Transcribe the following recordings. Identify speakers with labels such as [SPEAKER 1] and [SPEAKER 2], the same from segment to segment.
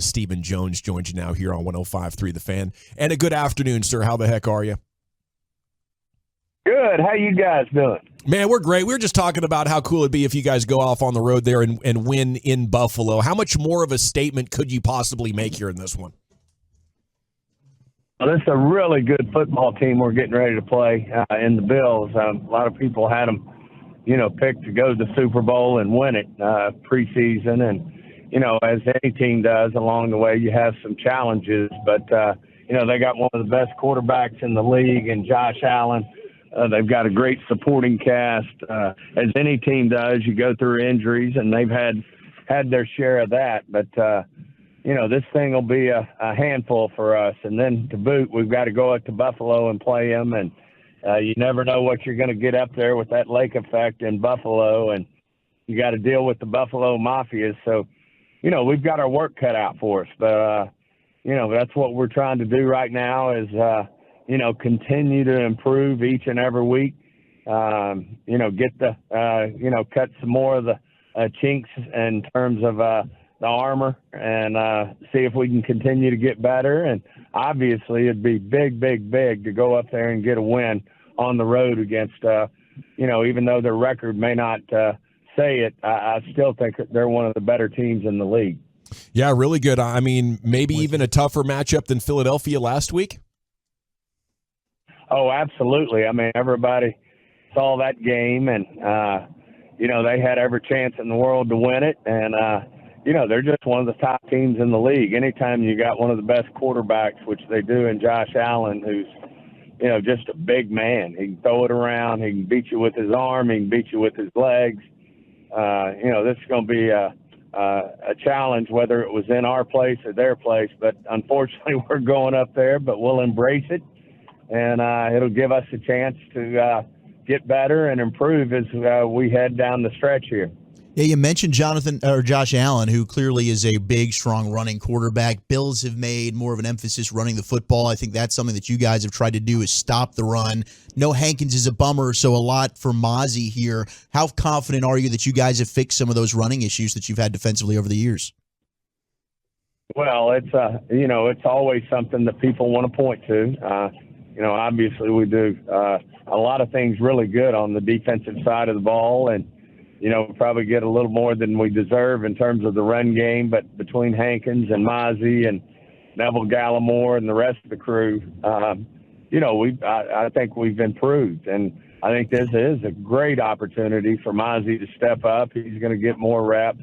[SPEAKER 1] Stephen Jones joins you now here on 105.3 The Fan. And a good afternoon, sir. How the heck are you?
[SPEAKER 2] Good. How you guys doing?
[SPEAKER 1] Man, we're great. We were just talking about how cool it'd be if you guys go off on the road there and win in Buffalo. How much more of a statement could you possibly make here in this one?
[SPEAKER 2] Well, this is a really good football team we're getting ready to play in the Bills. A lot of people had them, picked to go to the Super Bowl and win it preseason. And, as any team does along the way, you have some challenges. But, they got one of the best quarterbacks in the league in Josh Allen. They've got a great supporting cast. As any team does, you go through injuries, and they've had their share of that. But, this thing will be a handful for us. And then to boot, we've got to go up to Buffalo and play them. And you never know what you're going to get up there with that lake effect in Buffalo. And you got to deal with the Buffalo Mafia. So, we've got our work cut out for us. But, that's what we're trying to do right now is continue to improve each and every week, get cut some more of the chinks in terms of the armor and see if we can continue to get better. And obviously it'd be big to go up there and get a win on the road against, even though their record may not say it, I still think they're one of the better teams in the league.
[SPEAKER 1] Yeah, really good. I mean, maybe even a tougher matchup than Philadelphia last week?
[SPEAKER 2] Oh, absolutely. I mean, everybody saw that game, and, they had every chance in the world to win it. And, they're just one of the top teams in the league. Anytime you got one of the best quarterbacks, which they do in Josh Allen, who's, just a big man. He can throw it around. He can beat you with his arm. He can beat you with his legs. This is going to be a challenge, whether it was in our place or their place. But unfortunately, we're going up there, but we'll embrace it. And it'll give us a chance to get better and improve as we head down the stretch here.
[SPEAKER 3] Yeah, you mentioned Josh Allen, who clearly is a big, strong running quarterback. Bills have made more of an emphasis running the football. I think that's something that you guys have tried to do is stop the run. No Hankins is a bummer, so a lot for Mozzie here. How confident are you that you guys have fixed some of those running issues that you've had defensively over the years?
[SPEAKER 2] Well, it's always something that people want to point to. Obviously we do a lot of things really good on the defensive side of the ball, and we probably get a little more than we deserve in terms of the run game. But between Hankins and Mozzie and Neville Gallimore and the rest of the crew, I think we've improved. And I think this is a great opportunity for Mozzie to step up. He's going to get more reps.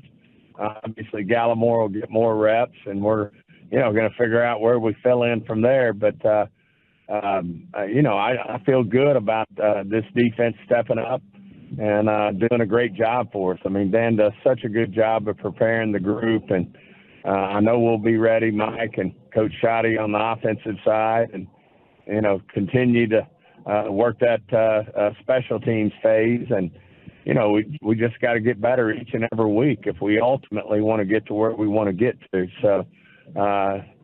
[SPEAKER 2] Obviously, Gallimore will get more reps, and we're, going to figure out where we fill in from there. But, I feel good about this defense stepping up and doing a great job for us. I mean, Dan does such a good job of preparing the group, and I know we'll be ready, Mike and Coach Shoddy on the offensive side, and, continue to work that special teams phase. And, we just got to get better each and every week if we ultimately want to get to where we want to get to. So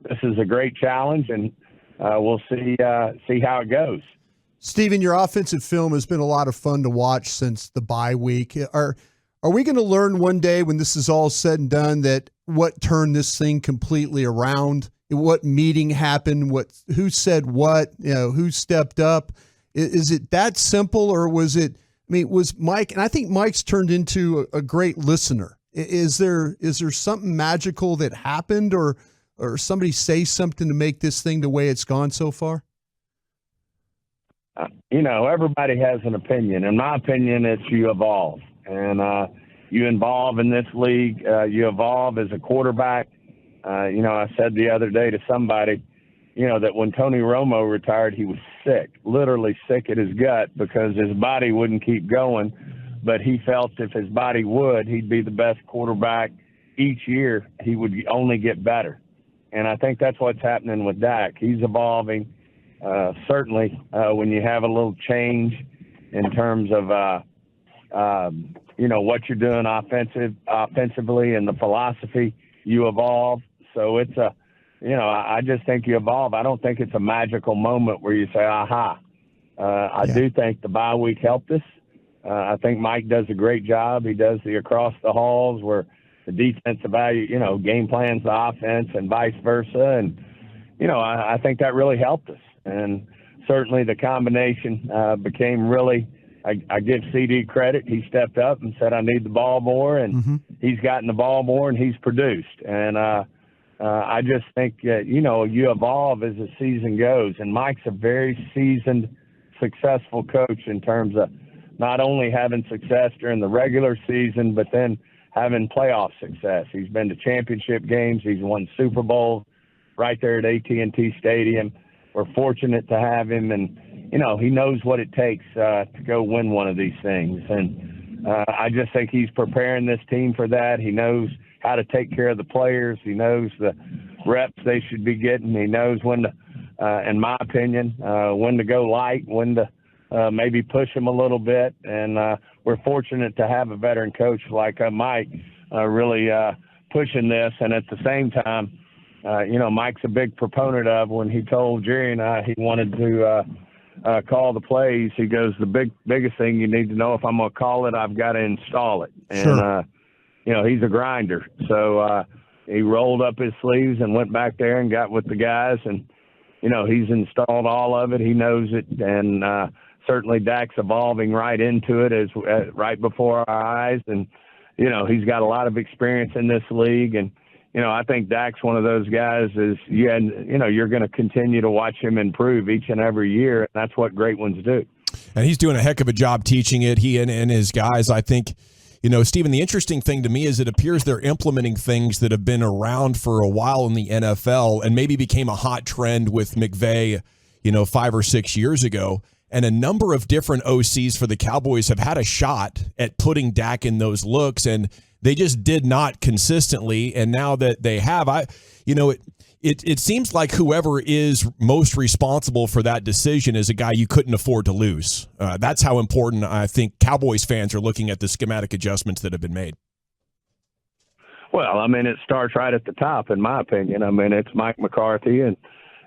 [SPEAKER 2] this is a great challenge, and we'll see how it goes.
[SPEAKER 4] Stephen, your offensive film has been a lot of fun to watch since the bye week. Are we going to learn one day when this is all said and done that what turned this thing completely around? What meeting happened? Who said what? Who stepped up? Is it that simple, or was it? I mean, was Mike? And I think Mike's turned into a great listener. Is there something magical that happened, or somebody say something to make this thing the way it's gone so far?
[SPEAKER 2] Everybody has an opinion. In my opinion, it's you evolve. And you evolve in this league. You evolve as a quarterback. I said the other day to somebody, that when Tony Romo retired, he was sick, literally sick at his gut because his body wouldn't keep going. But he felt if his body would, he'd be the best quarterback each year. He would only get better. And I think that's what's happening with Dak. He's evolving. Certainly, when you have a little change in terms of, what you're doing offensively and the philosophy, you evolve. So it's I just think you evolve. I don't think it's a magical moment where you say, aha. I do think the bye week helped us. I think Mike does a great job. He does the across the halls where, the defense game plans the offense and vice versa. And, I think that really helped us. And certainly the combination became really, I give CD credit. He stepped up and said, I need the ball more, and he's gotten the ball more, and he's produced. And I just think, you evolve as the season goes. And Mike's a very seasoned, successful coach in terms of not only having success during the regular season, but then having playoff success. He's been to championship games. He's won Super Bowls right there at AT&T Stadium. We're fortunate to have him, and, he knows what it takes to go win one of these things. And I just think he's preparing this team for that. He knows how to take care of the players. He knows the reps they should be getting. He knows when to, in my opinion, when to go light, when to maybe push them a little bit. And we're fortunate to have a veteran coach like Mike really pushing this. And at the same time, Mike's a big proponent of when he told Jerry and I he wanted to call the plays. He goes, the biggest thing you need to know, if I'm going to call it, I've got to install it. And, he's a grinder. So he rolled up his sleeves and went back there and got with the guys. And, he's installed all of it. He knows it. And certainly Dak's evolving right into it as right before our eyes. And, he's got a lot of experience in this league. And, I think Dak's one of those guys you're going to continue to watch him improve each and every year. And that's what great ones do.
[SPEAKER 1] And he's doing a heck of a job teaching it. He and his guys, I think, Stephen, the interesting thing to me is it appears they're implementing things that have been around for a while in the NFL and maybe became a hot trend with McVay, 5 or 6 years ago. And a number of different OCs for the Cowboys have had a shot at putting Dak in those looks, and they just did not consistently. And now that they have, it seems like whoever is most responsible for that decision is a guy you couldn't afford to lose. That's how important I think Cowboys fans are looking at the schematic adjustments that have been made.
[SPEAKER 2] Well, it starts right at the top, in my opinion. It's Mike McCarthy, and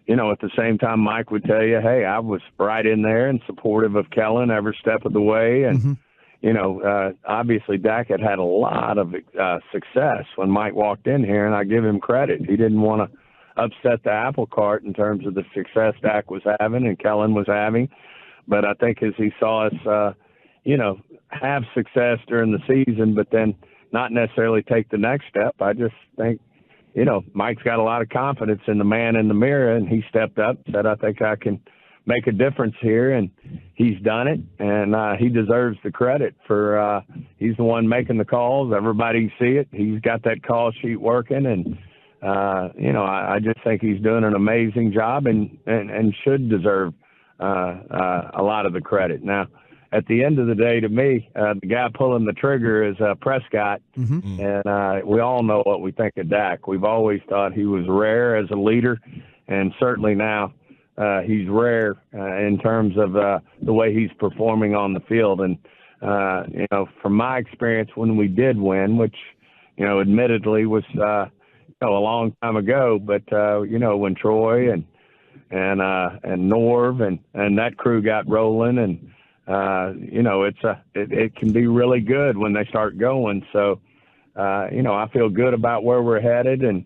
[SPEAKER 2] at the same time, Mike would tell you, hey, I was right in there and supportive of Kellen every step of the way. And, obviously Dak had a lot of success when Mike walked in here, and I give him credit. He didn't want to upset the apple cart in terms of the success Dak was having and Kellen was having. But I think as he saw us, have success during the season, but then not necessarily take the next step, I just think, Mike's got a lot of confidence in the man in the mirror, and he stepped up, said, I think I can make a difference here, and he's done it, and he deserves the credit for he's the one making the calls. Everybody see it. He's got that call sheet working, and I just think he's doing an amazing job and should deserve a lot of the credit. Now, at the end of the day, to me, the guy pulling the trigger is Prescott, and we all know what we think of Dak. We've always thought he was rare as a leader, and certainly now he's rare in terms of the way he's performing on the field. And, from my experience, when we did win, which, admittedly was a long time ago, but, when Troy and Norv and that crew got rolling, and it can be really good when they start going. So, I feel good about where we're headed, and,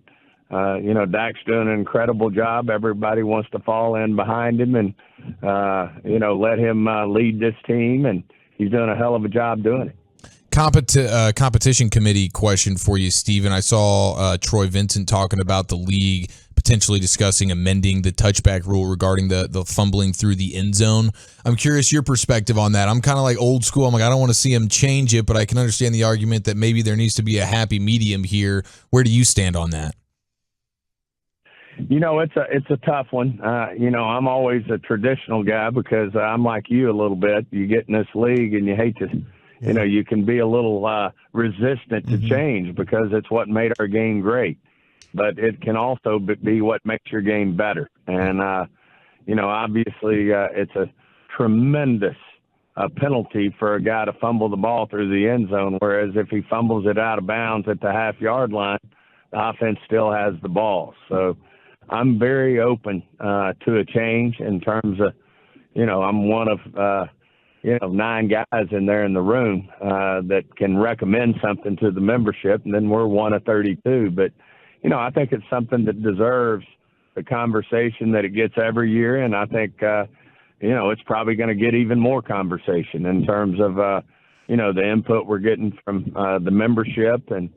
[SPEAKER 2] Dak's doing an incredible job. Everybody wants to fall in behind him and, let him lead this team, and he's doing a hell of a job doing it.
[SPEAKER 5] Competition committee question for you, Stephen. I saw Troy Vincent talking about the league potentially discussing amending the touchback rule regarding the fumbling through the end zone. I'm curious your perspective on that. I'm kind of like old school. I'm like, I don't want to see him change it, but I can understand the argument that maybe there needs to be a happy medium here. Where do you stand on that?
[SPEAKER 2] It's a tough one. I'm always a traditional guy because I'm like you a little bit. You get in this league and you hate to, you can be a little resistant to change because it's what made our game great. But it can also be what makes your game better. And, obviously it's a tremendous penalty for a guy to fumble the ball through the end zone, whereas if he fumbles it out of bounds at the half-yard line, the offense still has the ball. So I'm very open to a change in terms of, I'm one of 9 guys in there in the room that can recommend something to the membership, and then we're one of 32. But, I think it's something that deserves the conversation that it gets every year, and I think, it's probably going to get even more conversation in terms of, the input we're getting from the membership, and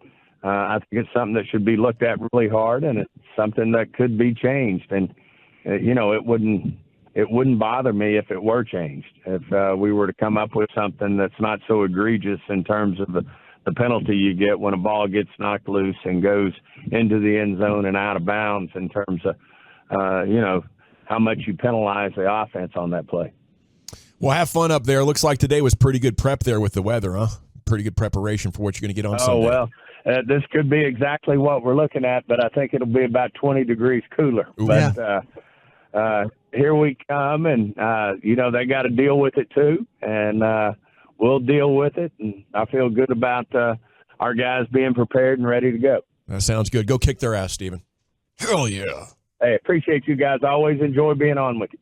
[SPEAKER 2] I think it's something that should be looked at really hard, and it's something that could be changed. And, it wouldn't bother me if it were changed, if we were to come up with something that's not so egregious in terms of the penalty you get when a ball gets knocked loose and goes into the end zone and out of bounds, in terms of, how much you penalize the offense on that play.
[SPEAKER 1] Well, have fun up there. Looks like today was pretty good prep there with the weather, huh? Pretty good preparation for what you're going to get on Sunday.
[SPEAKER 2] Oh, well, this could be exactly what we're looking at, but I think it'll be about 20 degrees cooler.
[SPEAKER 1] Ooh.
[SPEAKER 2] But here we come, and, they got to deal with it too, and we'll deal with it, and I feel good about our guys being prepared and ready to go.
[SPEAKER 1] That sounds good. Go kick their ass, Steven. Hell yeah.
[SPEAKER 2] Hey, appreciate you guys. Always enjoy being on with you.